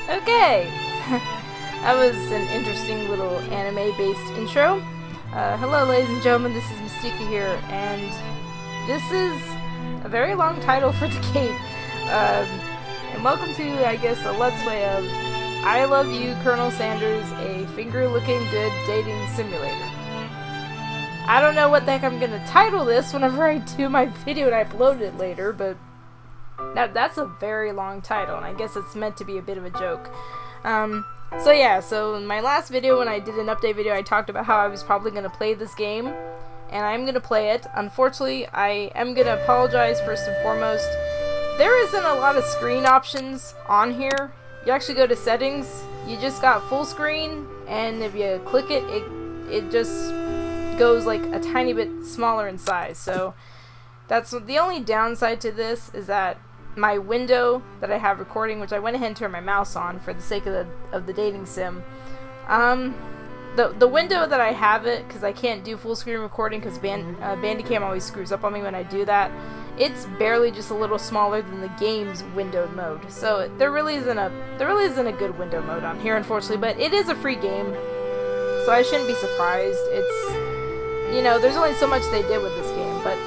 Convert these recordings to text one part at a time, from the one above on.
Okay, that was an interesting little anime-based intro. Hello, ladies and gentlemen, this is Mistika here, and this is a very long title for the game. And welcome to, I guess, a Let's Play of I Love You, Colonel Sanders, a finger-looking good dating simulator. I don't know what the heck I'm gonna title this whenever I do my video and I upload it later, but that's a very long title, and I guess it's meant to be a bit of a joke. So in my last video, when I did an update video, I talked about how I was probably going to play this game, and I'm going to play it. Unfortunately, I am going to apologize first and foremost. There isn't a lot of screen options on here. You actually go to settings, you just got full screen, and if you click it, it just goes like a tiny bit smaller in size. So that's the only downside to this, is that my window that I have recording, which I went ahead and turned my mouse on for the sake of the dating sim, the window that I have it, because I can't do full screen recording because Bandicam always screws up on me when I do that, it's barely just a little smaller than the game's windowed mode. So there really isn't a good window mode on here, unfortunately, but it is a free game, so I shouldn't be surprised. It's, you know, there's only so much they did with this game, but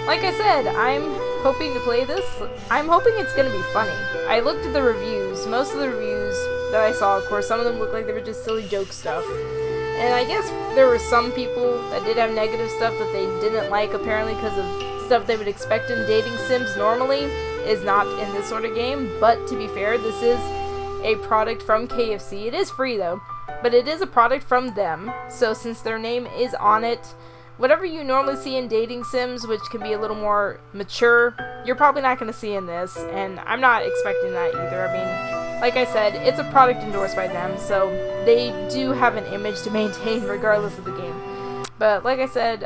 like I said, I'm hoping to play this. I'm hoping it's going to be funny. I looked at the reviews. Most of the reviews that I saw, of course, some of them looked like they were just silly joke stuff. And I guess there were some people that did have negative stuff that they didn't like, apparently, because of stuff they would expect in dating sims normally is not in this sort of game. But to be fair, this is a product from KFC. It is free, though, but it is a product from them. So since their name is on it, whatever you normally see in dating sims, which can be a little more mature, you're probably not going to see in this, and I'm not expecting that either. I mean, like I said, it's a product endorsed by them, so they do have an image to maintain regardless of the game. But like I said,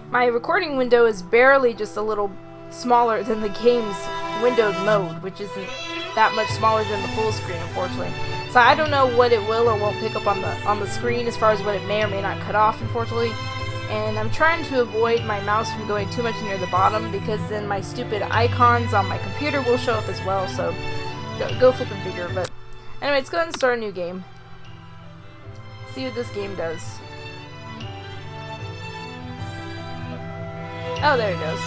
my recording window is barely just a little smaller than the game's windowed mode, which isn't that much smaller than the full screen, unfortunately. So I don't know what it will or won't pick up on the screen as far as what it may or may not cut off, unfortunately. And I'm trying to avoid my mouse from going too much near the bottom, because then my stupid icons on my computer will show up as well, so go flip and figure. But anyway, let's go ahead and start a new game. See what this game does. Oh, there it goes.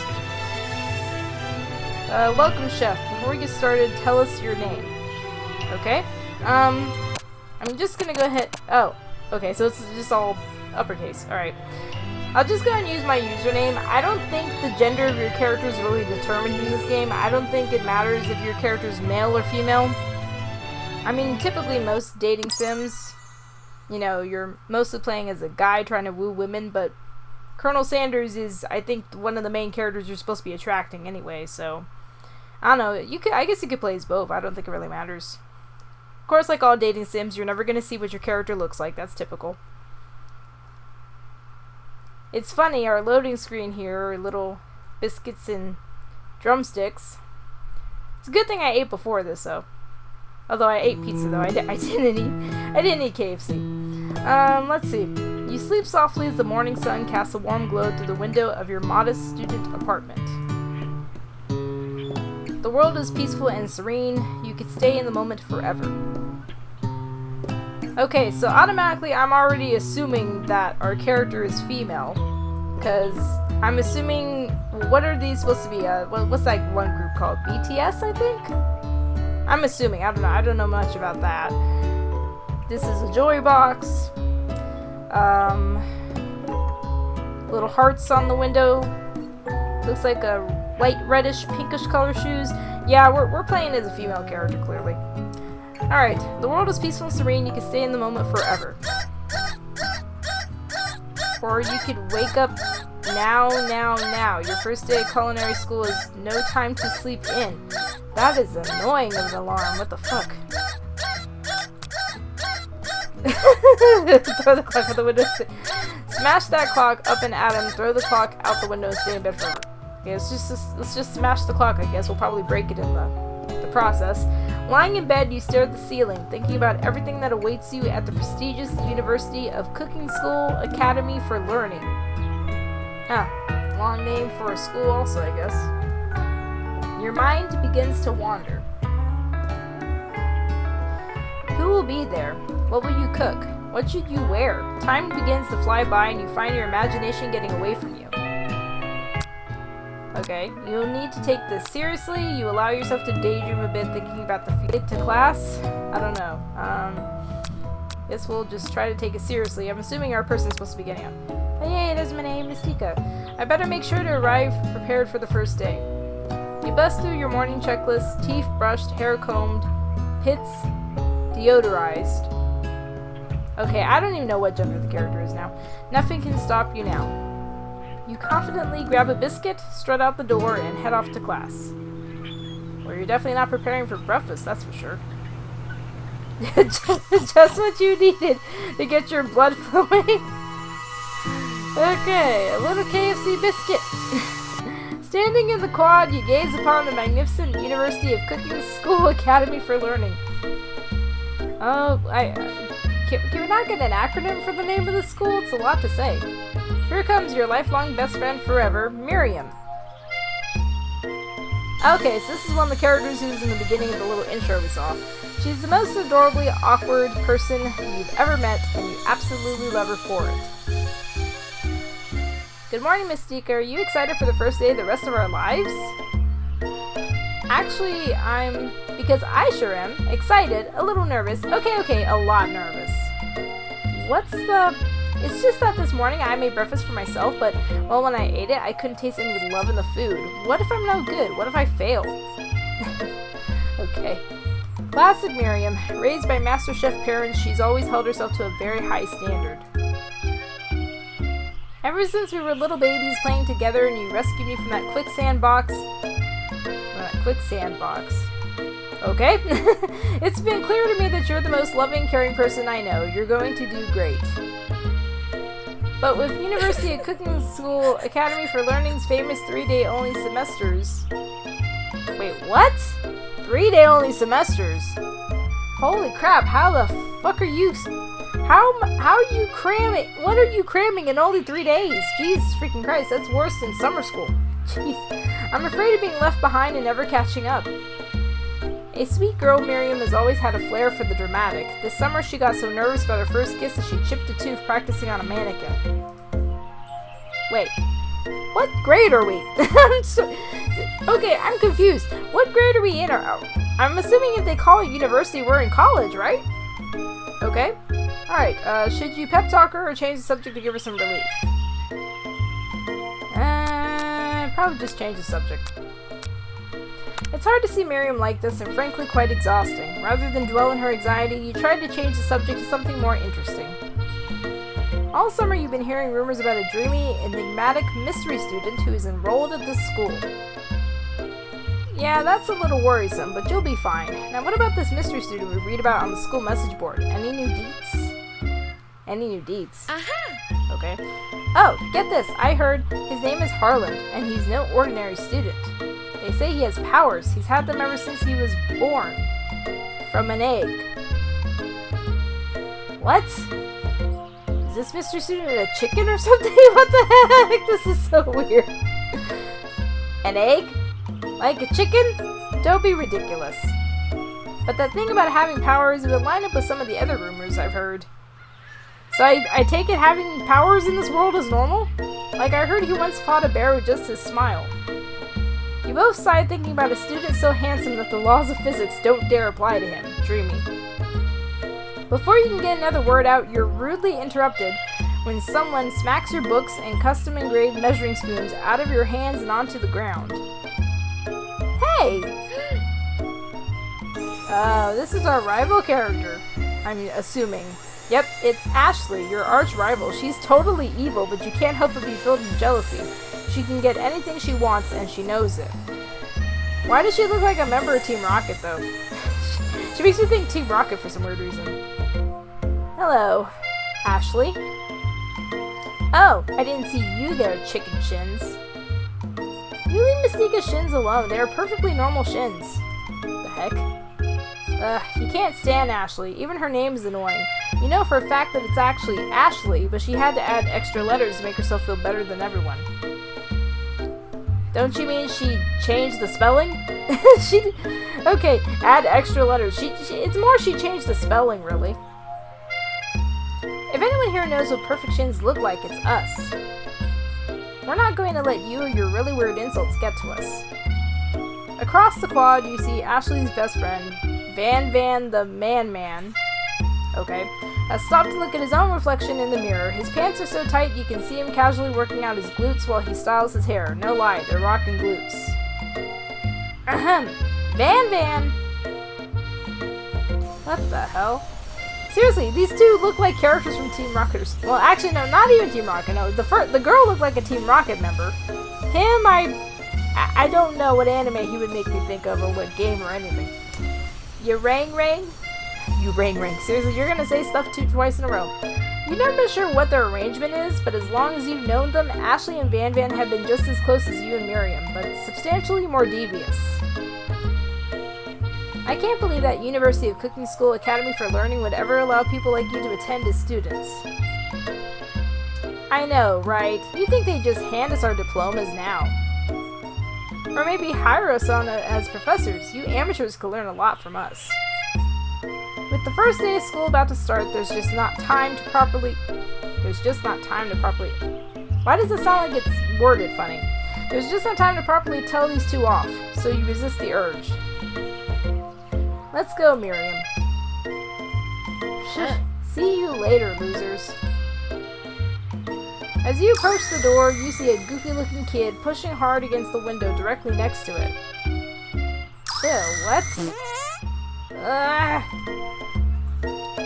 Welcome, chef. Before we get started, tell us your name. Okay. I'm just gonna go ahead. Oh, okay, so it's just all uppercase. Alright. I'll just go ahead and use my username. I don't think the gender of your character is really determined in this game. I don't think it matters if your character is male or female. I mean, typically most dating sims, you know, you're mostly playing as a guy trying to woo women, but Colonel Sanders is, I think, one of the main characters you're supposed to be attracting anyway, so I don't know. I guess you could play as both. I don't think it really matters. Of course, like all dating sims, you're never going to see what your character looks like. That's typical. It's funny, our loading screen here are little biscuits and drumsticks. It's a good thing I ate before this, though. Although I ate pizza, though. I didn't eat KFC. Let's see. You sleep softly as the morning sun casts a warm glow through the window of your modest student apartment. The world is peaceful and serene. You could stay in the moment forever. Okay, so automatically I'm already assuming that our character is female, because I'm assuming, what are these supposed to be? What's that one group called? BTS, I think? I'm assuming. I don't know much about that. This is a joy box. Little hearts on the window. Looks like a light reddish, pinkish color shoes. Yeah, we're playing as a female character, clearly. Alright, the world is peaceful and serene. You can stay in the moment forever. Or you could wake up now. Your first day at culinary school is no time to sleep in. That is annoying of an alarm. What the fuck? Throw the clock out the window. Smash that clock up and at him. Throw the clock out the window and stay in bed forever. Okay, let's just smash the clock, I guess. We'll probably break it in the process. Lying in bed, you stare at the ceiling, thinking about everything that awaits you at the prestigious University of Cooking School Academy for Learning. Long name for a school also, I guess. Your mind begins to wander. will be there? What will you cook? What should you wear? Time begins to fly by and you find your imagination getting away from you. Okay, you'll need to take this seriously. You allow yourself to daydream a bit thinking about the future. To class? I don't know. Guess we'll just try to take it seriously. I'm assuming our person's supposed to be getting up. Oh yay, there's my name, Mistika. I better make sure to arrive prepared for the first day. You bust through your morning checklist, teeth brushed, hair combed, pits deodorized. Okay, I don't even know what gender the character is now. Nothing can stop you now. You confidently grab a biscuit, strut out the door, and head off to class. Well, you're definitely not preparing for breakfast, that's for sure. Just what you needed to get your blood flowing. Okay, a little KFC biscuit. Standing in the quad, you gaze upon the magnificent University of Cooking School Academy for Learning. Oh, can we not get an acronym for the name of the school? It's a lot to say. Here comes your lifelong best friend forever, Miriam. Okay, so this is one of the characters who's in the beginning of the little intro we saw. She's the most adorably awkward person you've ever met, and you absolutely love her for it. Good morning, Mystique. Are you excited for the first day of the rest of our lives? Actually, because I sure am, excited, a little nervous. Okay, a lot nervous. It's just that this morning I made breakfast for myself, but, well, when I ate it, I couldn't taste any of the love in the food. What if I'm no good? What if I fail? Okay. Classic Miriam. Raised by Master Chef parents, she's always held herself to a very high standard. Ever since we were little babies playing together and you rescued me from that quicksand box... Okay? It's been clear to me that you're the most loving, caring person I know. You're going to do great. But with University of Cooking School Academy for Learning's famous 3-day only semesters... Wait, what? 3-day only semesters? Holy crap, how the fuck are you... How are you cramming... What are you cramming in only 3 days? Jesus freaking Christ, that's worse than summer school. Jeez. I'm afraid of being left behind and never catching up. A sweet girl, Miriam has always had a flair for the dramatic. This summer she got so nervous about her first kiss that she chipped a tooth practicing on a mannequin. Wait, what grade are we? Okay, I'm confused. What grade are we in? I'm assuming if they call it university, we're in college, right? Okay. Alright, should you pep talk her or change the subject to give her some relief? Probably just change the subject. It's hard to see Miriam like this and frankly quite exhausting. Rather than dwell in her anxiety, you tried to change the subject to something more interesting. All summer you've been hearing rumors about a dreamy, enigmatic mystery student who is enrolled at this school. Yeah, that's a little worrisome, but you'll be fine. Now what about this mystery student we read about on the school message board? Any new deets? Any new deets? Aha! Okay. Oh, get this! I heard his name is Harland, and he's no ordinary student. They say he has powers. He's had them ever since he was born. From an egg. What? Is this Mr. Student a chicken or something? What the heck? This is so weird. An egg? Like a chicken? Don't be ridiculous. But that thing about having powers would line up with some of the other rumors I've heard. So I take it having powers in this world is normal? Like I heard he once fought a bear with just his smile. You both sighed thinking about a student so handsome that the laws of physics don't dare apply to him. Dreamy. Before you can get another word out, you're rudely interrupted when someone smacks your books and custom-engraved measuring spoons out of your hands and onto the ground. Hey! This is our rival character. I'm assuming. Yep, it's Ashley, your arch-rival. She's totally evil, but you can't help but be filled with jealousy. She can get anything she wants, and she knows it. Why does she look like a member of Team Rocket, though? She makes me think Team Rocket for some weird reason. Hello, Ashley. Oh, I didn't see you there, chicken shins. You leave Mystica's shins alone. They are perfectly normal shins. The heck? You can't stand Ashley. Even her name is annoying. You know for a fact that it's actually Ashley, but she had to add extra letters to make herself feel better than everyone. Don't you mean she changed the spelling? Okay, add extra letters. It's more she changed the spelling, really. If anyone here knows what perfect shins look like, it's us. We're not going to let you or your really weird insults get to us. Across the quad, you see Ashley's best friend, Van the Man, okay, has stopped to look at his own reflection in the mirror. His pants are so tight you can see him casually working out his glutes while he styles his hair. No lie, they're rockin' glutes. Ahem. Van! What the hell? Seriously, these two look like characters from Team Rocket. Well, actually, no, not even Team Rocket. No, the girl looked like a Team Rocket member. Him, I don't know what anime he would make me think of or what game or anything. You rang? You rang. Seriously, you're gonna say stuff twice in a row. You've never been sure what their arrangement is, but as long as you've known them, Ashley and Van have been just as close as you and Miriam, but substantially more devious. I can't believe that University of Cooking School Academy for Learning would ever allow people like you to attend as students. I know, right? You think they'd just hand us our diplomas now. Or maybe hire us on as professors. You amateurs could learn a lot from us. With the first day of school about to start, there's just not time to properly... Why does it sound like it's worded funny? There's just not time to properly tell these two off, so you resist the urge. Let's go, Miriam. See you later, losers. As you approach the door, you see a goofy-looking kid pushing hard against the window directly next to it. Ew, what?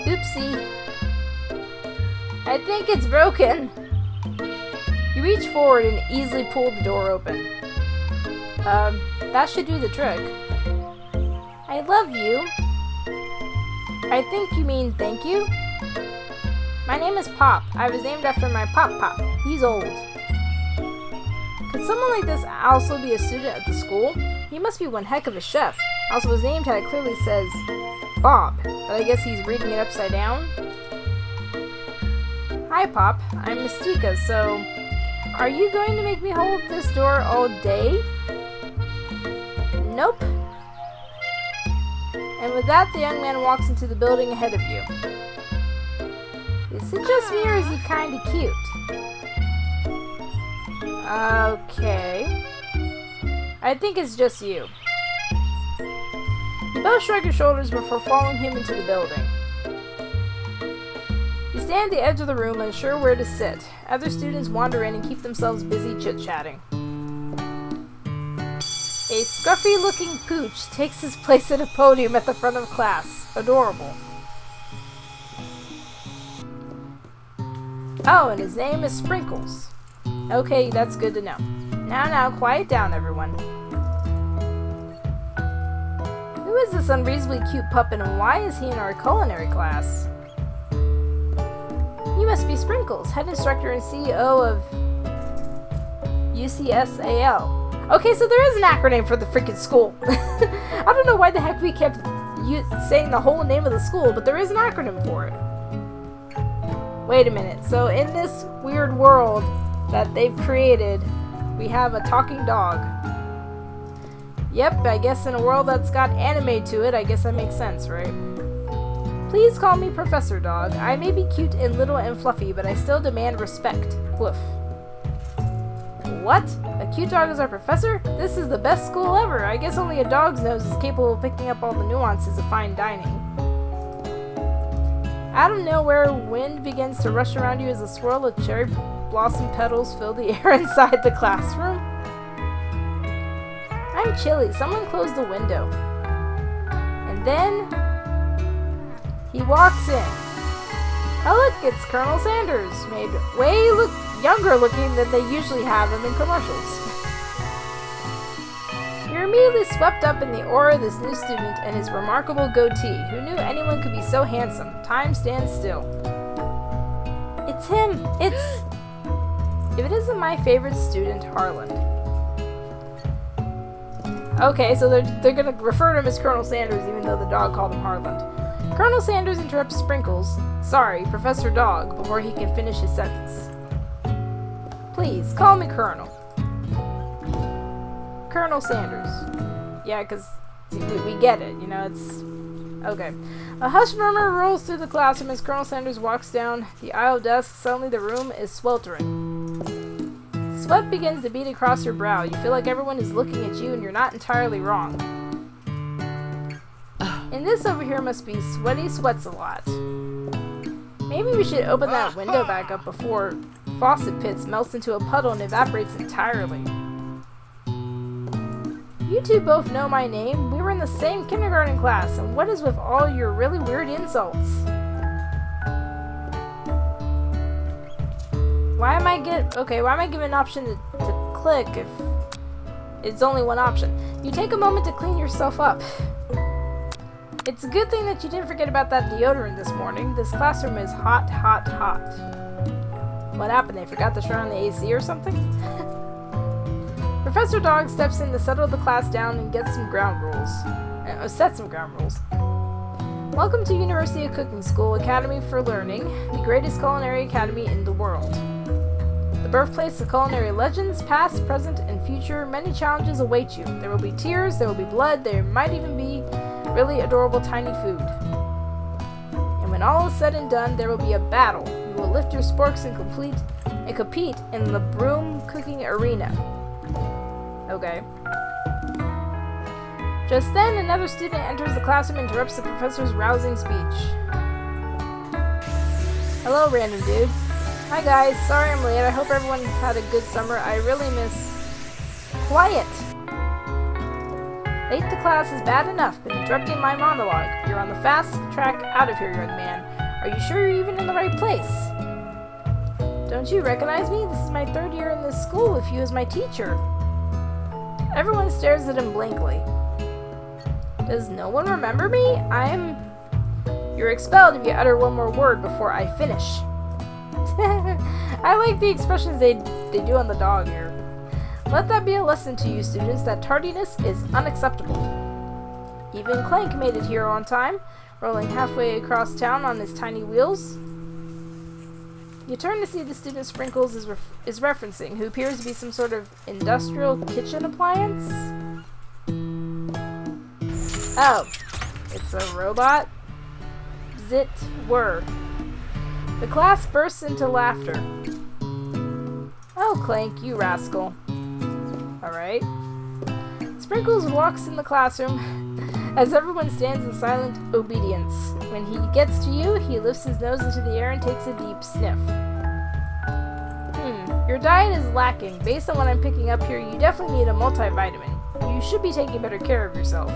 Oopsie. I think it's broken. You reach forward and easily pull the door open. That should do the trick. I love you. I think you mean thank you? My name is Pop. I was named after my Pop. He's old. Could someone like this also be a student at the school? He must be one heck of a chef. Also, his name tag clearly says Bob, but I guess he's reading it upside down. Hi, Pop. I'm Misticas, so are you going to make me hold this door all day? Nope. And with that, the young man walks into the building ahead of you. Is it just me or is he kinda cute? Okay. I think it's just you. You both shrug your shoulders before following him into the building. You stand at the edge of the room, unsure where to sit. Other students wander in and keep themselves busy chit-chatting. A scruffy-looking pooch takes his place at a podium at the front of class. Adorable. Oh, and his name is Sprinkles. Okay, that's good to know. Now, quiet down, everyone. Who is this unreasonably cute puppet, and why is he in our culinary class? You must be Sprinkles, head instructor and CEO of UCSAL. Okay, so there is an acronym for the freaking school. I don't know why the heck we kept saying the whole name of the school, but there is an acronym for it. Wait a minute, so in this weird world that they've created, we have a talking dog. Yep, I guess in a world that's got anime to it, I guess that makes sense, right? Please call me Professor Dog. I may be cute and little and fluffy, but I still demand respect. Woof. What? A cute dog is our professor? This is the best school ever. I guess only a dog's nose is capable of picking up all the nuances of fine dining. Out of nowhere, wind begins to rush around you as a swirl of cherry blossom petals fill the air inside the classroom. I'm chilly. Someone close the window. And then he walks in. Oh look, it's Colonel Sanders, made way look younger looking than they usually have him in commercials. You're immediately swept up in the aura of this new student and his remarkable goatee. Who knew anyone could be so handsome? Time stands still. It's him! If it isn't my favorite student, Harland. Okay, so they're gonna refer to him as Colonel Sanders even though the dog called him Harland. Colonel Sanders interrupts Sprinkles, sorry, Professor Dog, before he can finish his sentence. Please, call me Colonel. Colonel Sanders. Yeah, because we get it, you know, it's... Okay. A hushed murmur rolls through the classroom as Colonel Sanders walks down the aisle of desks. Suddenly the room is sweltering. Sweat begins to bead across your brow. You feel like everyone is looking at you and you're not entirely wrong. And this over here must be Sweaty Sweats a Lot. Maybe we should open that window back up before Faucet Pits melts into a puddle and evaporates entirely. You two both know my name. We were in the same kindergarten class, and what is with all your really weird insults? Why am I given an option to click if it's only one option? You take a moment to clean yourself up. It's a good thing that you didn't forget about that deodorant this morning. This classroom is hot, hot, hot. What happened? They forgot to turn on the AC or something? Professor Dog steps in to settle the class down and get some ground rules. Set some ground rules. Welcome to University of Cooking School Academy for Learning, the greatest culinary academy in the world. The birthplace of culinary legends, past, present, and future. Many challenges await you. There will be tears, there will be blood, there might even be really adorable tiny food. And when all is said and done, there will be a battle. You will lift your sporks and compete in the broom cooking arena. Okay. Just then, another student enters the classroom and interrupts the professor's rousing speech. Hello, random dude. Hi guys, sorry I'm late. I hope everyone had a good summer. I really miss... Quiet! Late to class is bad enough, but interrupting my monologue. You're on the fast track out of here, young man. Are you sure you're even in the right place? Don't you recognize me? This is my 3rd year in this school with you as my teacher. Everyone stares at him blankly. Does no one remember me? You're expelled if you utter one more word before I finish. I like the expressions they do on the dog here. Let that be a lesson to you, students, that tardiness is unacceptable. Even Clank made it here on time, rolling halfway across town on his tiny wheels. You turn to see the student Sprinkles is referencing, who appears to be some sort of industrial kitchen appliance. Oh, it's a robot? Zit were. The class bursts into laughter. Oh, Clank, you rascal. Alright. Sprinkles walks in the classroom as everyone stands in silent obedience. When he gets to you, he lifts his nose into the air and takes a deep sniff. Your diet is lacking. Based on what I'm picking up here, you definitely need a multivitamin. You should be taking better care of yourself.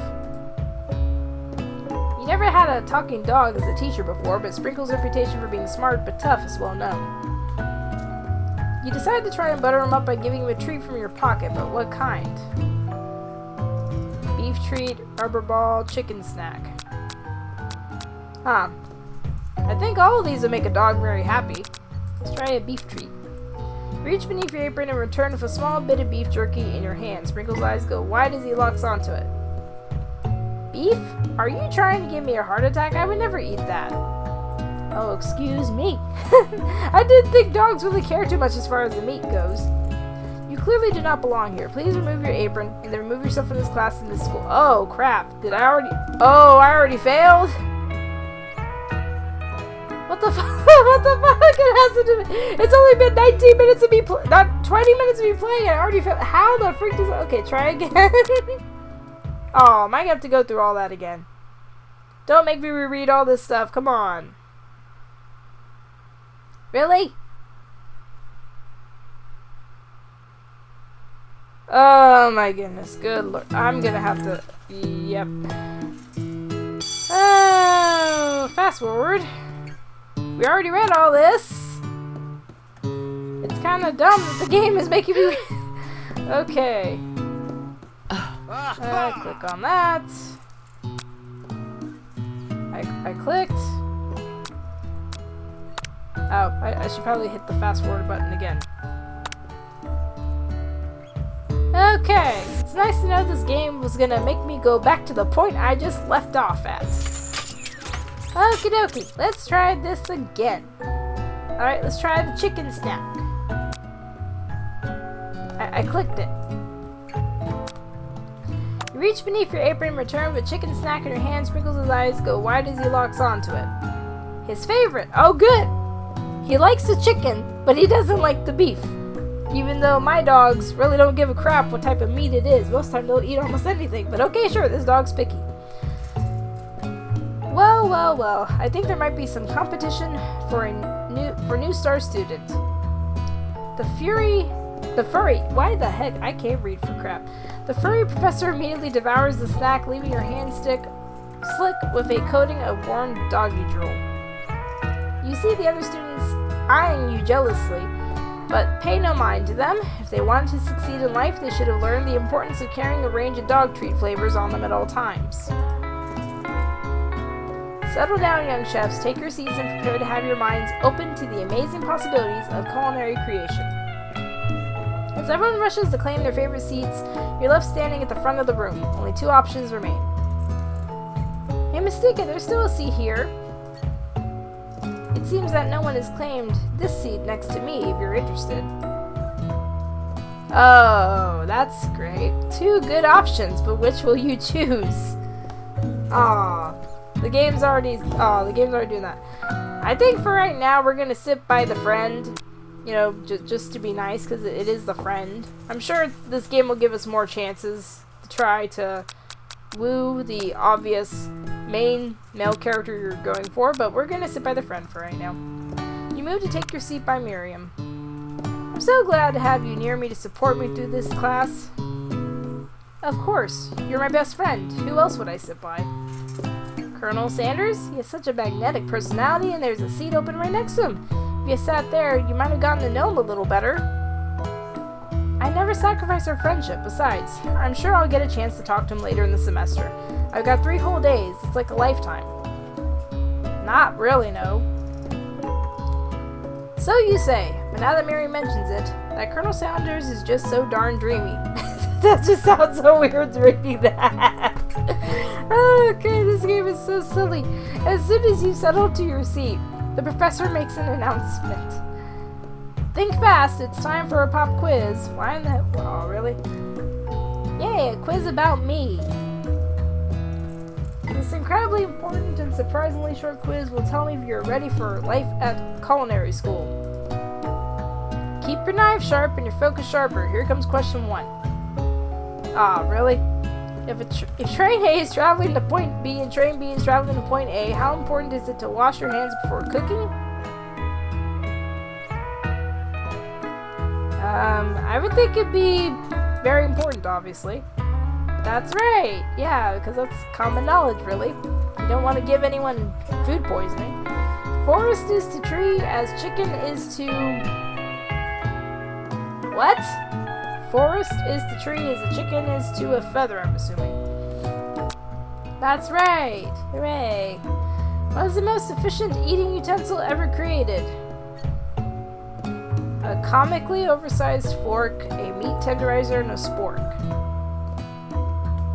You never had a talking dog as a teacher before, but Sprinkles' reputation for being smart but tough is well known. You decide to try and butter him up by giving him a treat from your pocket, but what kind? Beef treat, rubber ball, chicken snack. Huh. I think all of these would make a dog very happy. Let's try a beef treat. Reach beneath your apron and return with a small bit of beef jerky in your hand. Sprinkles' eyes go wide as he locks onto it. Beef? Are you trying to give me a heart attack? I would never eat that. Oh, excuse me. I didn't think dogs really care too much as far as the meat goes. You clearly do not belong here. Please remove your apron and then remove yourself from this class in this school. Oh, crap. I already failed? What the fuck? What the fuck? It has to do. It's only been 19 minutes of me not 20 minutes of me playing. I already failed. How the freak does... Okay, try again. Oh, am I gonna have to go through all that again? Don't make me reread all this stuff. Come on. Really? Oh my goodness. Good lord. I'm gonna have to... Yep. Oh, fast forward. We already read all this. It's kind of dumb that the game is making me... Okay. Click on that. I clicked. Oh, I should probably hit the fast forward button again. Okay, it's nice to know this game was gonna make me go back to the point I just left off at. Okie dokie, let's try this again. Alright, let's try the chicken snack. I clicked it. You reach beneath your apron, return with a chicken snack in your hand, sprinkles his eyes go wide as he locks onto it. His favorite. Oh, good! He likes the chicken, but he doesn't like the beef. Even though my dogs really don't give a crap what type of meat it is. Most times they'll eat almost anything. But okay, sure, this dog's picky. Well, well, well. I think there might be some competition for new star student. The furry. Why the heck? I can't read for crap. The furry professor immediately devours the snack, leaving your hand slick with a coating of warm doggy drool. You see the other students eyeing you jealously, but pay no mind to them. If they wanted to succeed in life, they should have learned the importance of carrying a range of dog treat flavors on them at all times. Settle down, young chefs, take your seats and prepare to have your minds open to the amazing possibilities of culinary creation. As everyone rushes to claim their favorite seats, you're left standing at the front of the room. Only 2 options remain. Hey Mistica, there's still a seat here. It seems that no one has claimed this seat next to me if you're interested. Oh, that's great. 2 good options, but which will you choose? Aw. The game's already doing that. I think for right now we're gonna sit by the friend, you know, just to be nice, because it is the friend. I'm sure this game will give us more chances to try to woo the obvious main male character you're going for, but we're gonna sit by the friend for right now. You move to take your seat by Miriam. I'm so glad to have you near me to support me through this class. Of course, you're my best friend. Who else would I sit by? Colonel Sanders? He has such a magnetic personality, and there's a seat open right next to him. If you sat there, you might have gotten to know him a little better. I never sacrifice our friendship. Besides, I'm sure I'll get a chance to talk to him later in the semester. I've got 3 whole days. It's like a lifetime. Not really, no. So you say, but now that Mary mentions it, that Colonel Sanders is just so darn dreamy. That just sounds so weird reading that. Okay, this game is so silly. As soon as you settle to your seat, the professor makes an announcement. Think fast, it's time for a pop quiz. Why in the... Oh, really? Yay, a quiz about me. This incredibly important and surprisingly short quiz will tell me if you're ready for life at culinary school. Keep your knife sharp and your focus sharper. Here comes question 1. Ah, really? If train A is traveling to point B and train B is traveling to point A, how important is it to wash your hands before cooking? I would think it'd be very important, obviously. That's right, yeah, because that's common knowledge, really. You don't want to give anyone food poisoning. Forest is to tree as chicken is to... What? Forest is to tree as a chicken is to a feather, I'm assuming. That's right! Hooray! What is the most efficient eating utensil ever created? A comically oversized fork, a meat tenderizer, and a spork.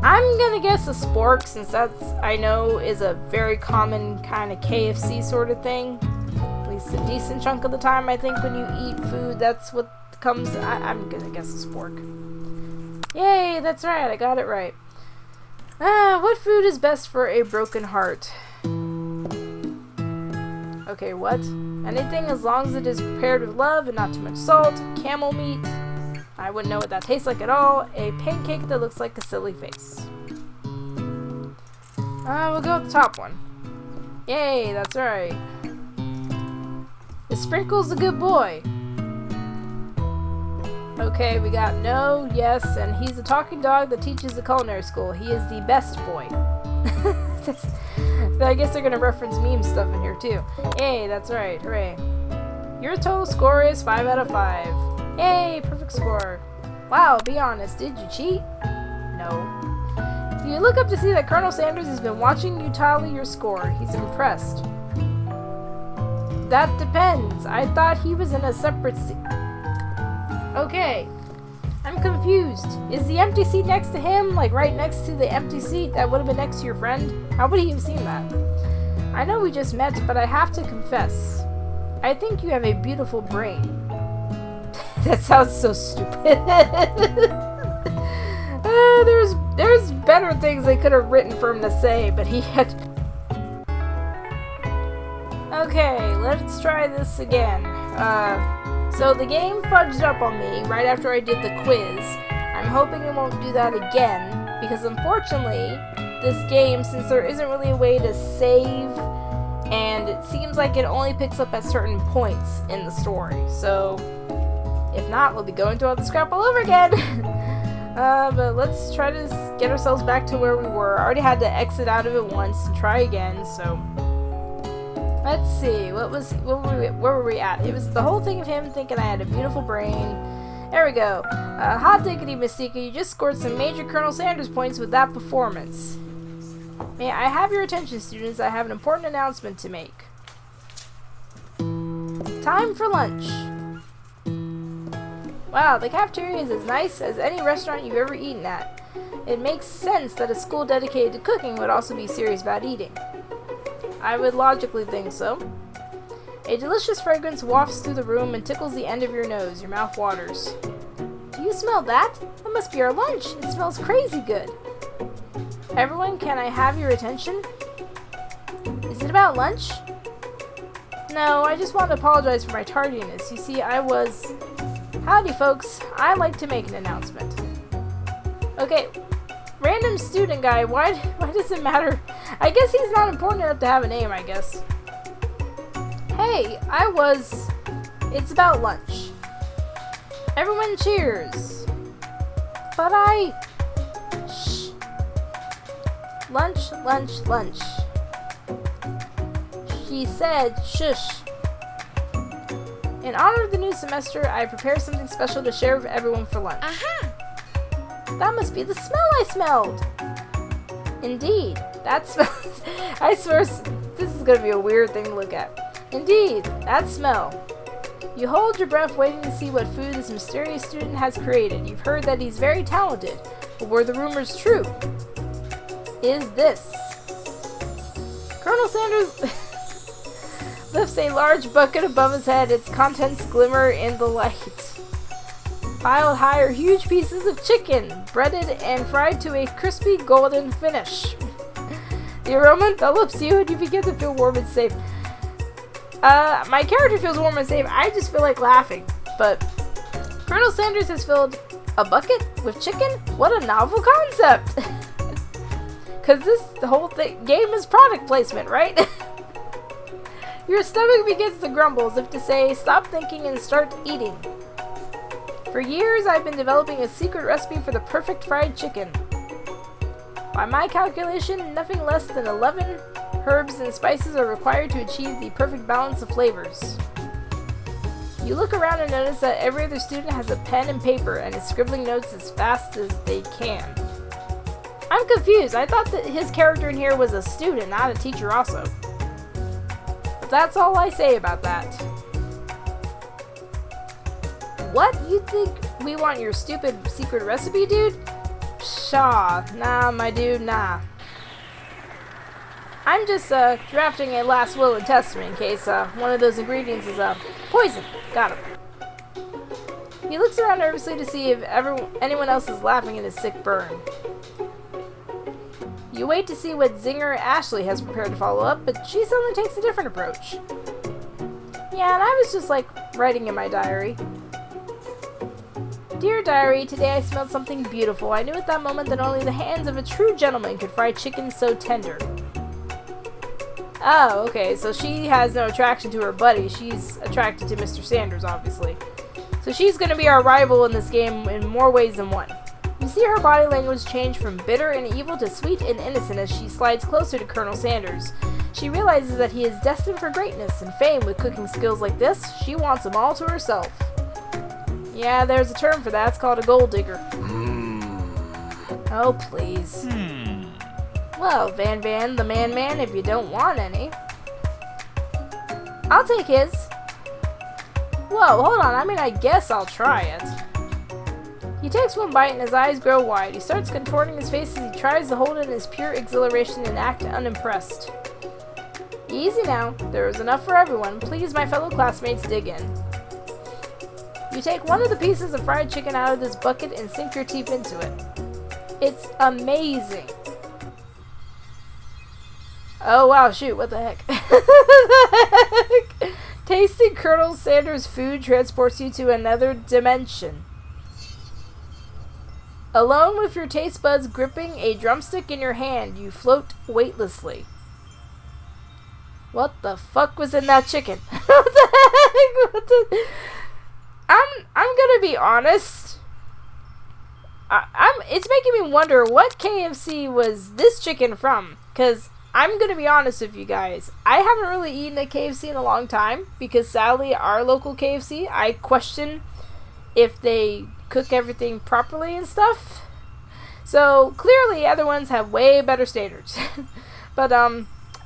I'm gonna guess a spork, since that's, I know, is a very common kind of KFC sort of thing. At least a decent chunk of the time, I think, when you eat food, that's what comes... I'm gonna guess a spork. Yay, that's right, I got it right. What food is best for a broken heart? Okay, what? Anything as long as it is prepared with love and not too much salt. Camel meat. I wouldn't know what that tastes like at all. A pancake that looks like a silly face. We'll go with the top one. Yay, that's right. The Sprinkle's a good boy. Okay, we got no, yes, and he's a talking dog that teaches at culinary school. He is the best boy. I guess they're gonna reference meme stuff in here too. Yay, that's right, hooray. Your total score is 5 out of 5. Yay, perfect score. Wow, be honest, did you cheat? No. You look up to see that Colonel Sanders has been watching you tally your score. He's impressed. That depends. I thought he was in a separate seat. Okay. I'm confused. Is the empty seat next to him, like right next to the empty seat that would have been next to your friend? How would he have seen that? I know we just met, but I have to confess. I think you have a beautiful brain. That sounds so stupid. There's better things they could have written for him to say, but he had... Okay, let's try this again. So the game fudged up on me right after I did the quiz. I'm hoping it won't do that again, because unfortunately, this game, since there isn't really a way to save, and it seems like it only picks up at certain points in the story. So, if not, we'll be going through all the scrap all over again. But let's try to get ourselves back to where we were. I already had to exit out of it once and try again, so... Let's see, where were we at? It was the whole thing of him thinking I had a beautiful brain. There we go. Hot diggity, Mistika, you just scored some major Colonel Sanders points with that performance. May I have your attention, students? I have an important announcement to make. Time for lunch. Wow, the cafeteria is as nice as any restaurant you've ever eaten at. It makes sense that a school dedicated to cooking would also be serious about eating. I would logically think so. A delicious fragrance wafts through the room and tickles the end of your nose. Your mouth waters. Do you smell that? That must be our lunch. It smells crazy good. Everyone, can I have your attention? Is it about lunch? No, I just want to apologize for my tardiness. You see, Howdy, folks. I'd like to make an announcement. Okay, random student guy, why does it matter? I guess he's not important enough to have a name, I guess. Hey, it's about lunch. Everyone cheers. But shh. Lunch, lunch, lunch. She said, shush. In honor of the new semester, I prepared something special to share with everyone for lunch. Aha! That must be the smell I smelled. Indeed, that smell. I swear, this is going to be a weird thing to look at. Indeed, that smell. You hold your breath waiting to see what food this mysterious student has created. You've heard that he's very talented, but were the rumors true? Is this? Colonel Sanders lifts a large bucket above his head. Its contents glimmer in the light. Piled high are huge pieces of chicken, breaded and fried to a crispy golden finish. The aroma envelops you and you begin to feel warm and safe. My character feels warm and safe. I just feel like laughing. But Colonel Sanders has filled a bucket with chicken? What a novel concept! Because the whole game is product placement, right? Your stomach begins to grumble as if to say, stop thinking and start eating. For years, I've been developing a secret recipe for the perfect fried chicken. By my calculation, nothing less than 11 herbs and spices are required to achieve the perfect balance of flavors. You look around and notice that every other student has a pen and paper and is scribbling notes as fast as they can. I'm confused. I thought that his character in here was a student, not a teacher also. But that's all I say about that. What? You think we want your stupid secret recipe, dude? Pshaw. Nah, my dude, nah. I'm just drafting a last will and testament in case one of those ingredients is poison. Got him. He looks around nervously to see if anyone else is laughing at his sick burn. You wait to see what zinger Ashley has prepared to follow up, but she suddenly takes a different approach. Yeah, and I was just writing in my diary. Dear diary, today I smelled something beautiful. I knew at that moment that only the hands of a true gentleman could fry chicken so tender. Oh, okay, so she has no attraction to her buddy. She's attracted to Mr. Sanders, obviously. So she's going to be our rival in this game in more ways than one. You see her body language change from bitter and evil to sweet and innocent as she slides closer to Colonel Sanders. She realizes that he is destined for greatness and fame with cooking skills like this. She wants them all to herself. Yeah, there's a term for that. It's called a gold digger. Oh, please. Well, Van, the man, if you don't want any. I'll take his. Whoa, hold on. I guess I'll try it. He takes one bite and his eyes grow wide. He starts contorting his face as he tries to hold it in his pure exhilaration and act unimpressed. Easy now. There is enough for everyone. Please, my fellow classmates, dig in. You take one of the pieces of fried chicken out of this bucket and sink your teeth into it. It's amazing. Oh wow, shoot, what the heck? Tasting Colonel Sanders' food transports you to another dimension. Alone with your taste buds gripping a drumstick in your hand, you float weightlessly. What the fuck was in that chicken? What the heck? I'm gonna be honest. It's making me wonder what KFC was this chicken from, because I'm gonna be honest with you guys. I haven't really eaten at KFC in a long time, because sadly our local KFC, I question if they cook everything properly and stuff. So clearly other ones have way better standards. But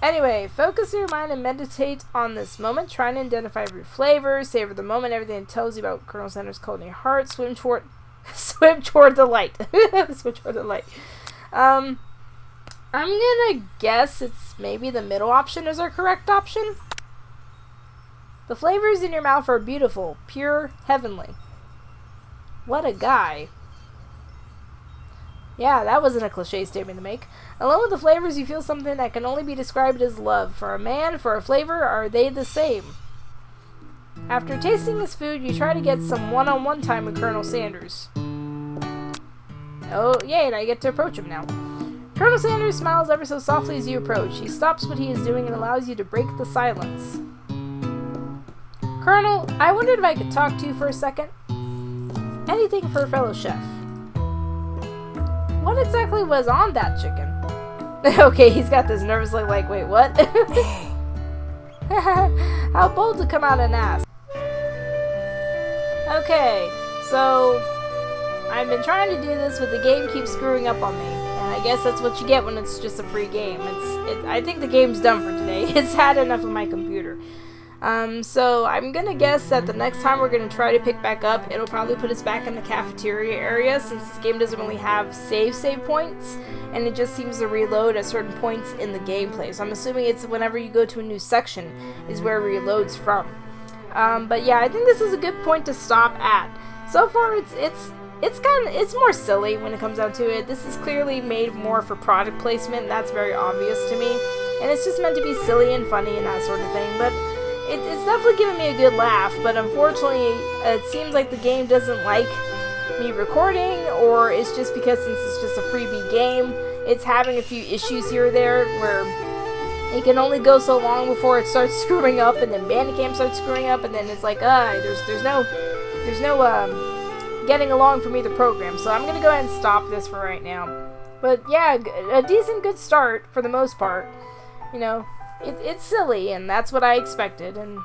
anyway, focus your mind and meditate on this moment. Try and identify every flavor, savor the moment, everything it tells you about Colonel Sanders' culinary heart. Swim toward the light. Swim toward the light. I'm gonna guess it's maybe the middle option is our correct option. The flavors in your mouth are beautiful, pure, heavenly. What a guy. Yeah, that wasn't a cliche statement to make. Along with the flavors, you feel something that can only be described as love. For a man, for a flavor, are they the same? After tasting this food, you try to get some one-on-one time with Colonel Sanders. Oh, yay, and I get to approach him now. Colonel Sanders smiles ever so softly as you approach. He stops what he is doing and allows you to break the silence. Colonel, I wondered if I could talk to you for a second. Anything for a fellow chef. What exactly was on that chicken? Okay, he's got this nervous look like, wait, what? How bold to come out and ask. Okay, so I've been trying to do this, but the game keeps screwing up on me. And I guess that's what you get when it's just a free game. I think the game's done for today. It's had enough of my computer. So I'm gonna guess that the next time we're gonna try to pick back up, it'll probably put us back in the cafeteria area, since this game doesn't really have save points, and it just seems to reload at certain points in the gameplay. So I'm assuming it's whenever you go to a new section is where it reloads from. But yeah, I think this is a good point to stop at. So far, it's more silly when it comes down to it. This is clearly made more for product placement, and that's very obvious to me. And it's just meant to be silly and funny and that sort of thing. But it's definitely giving me a good laugh, but unfortunately, it seems like the game doesn't like me recording, or it's just because since it's just a freebie game, it's having a few issues here or there where it can only go so long before it starts screwing up, and then Bandicam starts screwing up, and then it's like, there's no getting along from either program. So I'm gonna go ahead and stop this for right now. But yeah, a decent good start for the most part. You know, it's silly, and that's what I expected, and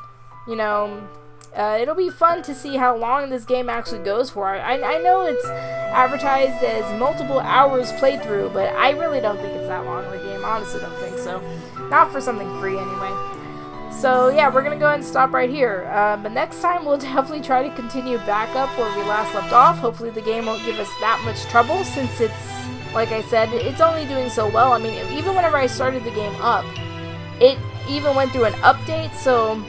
you know, it'll be fun to see how long this game actually goes for. I know it's advertised as multiple hours playthrough, but I really don't think it's that long of a game. Honestly, don't think so. Not for something free anyway. So yeah, we're gonna go ahead and stop right here. But next time we'll definitely try to continue back up where we last left off. Hopefully the game won't give us that much trouble, since it's, like I said, it's only doing so well. I mean, even whenever I started the game up, it even went through an update, so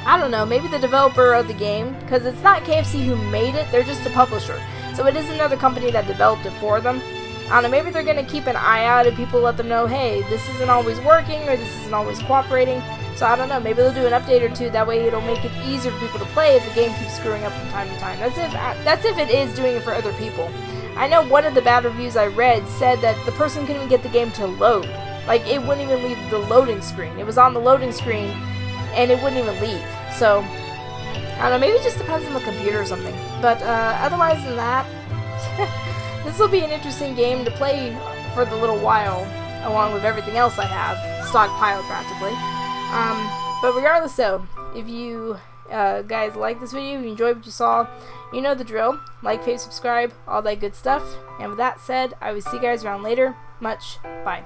I don't know, maybe the developer of the game, because it's not KFC who made it, they're just a publisher. So it is another company that developed it for them. I don't know, maybe they're going to keep an eye out and people let them know, hey, this isn't always working, or this isn't always cooperating. So I don't know, maybe they'll do an update or two, that way it'll make it easier for people to play if the game keeps screwing up from time to time. That's if it is doing it for other people. I know one of the bad reviews I read said that the person couldn't even get the game to load. Like, it wouldn't even leave the loading screen. It was on the loading screen, and it wouldn't even leave. So, I don't know, maybe it just depends on the computer or something. But, otherwise than that, this will be an interesting game to play for the little while, along with everything else I have, stockpiled practically. But regardless though, if you guys like this video, if you enjoyed what you saw, you know the drill. Like, favorite, subscribe, all that good stuff. And with that said, I will see you guys around later. Much. Bye.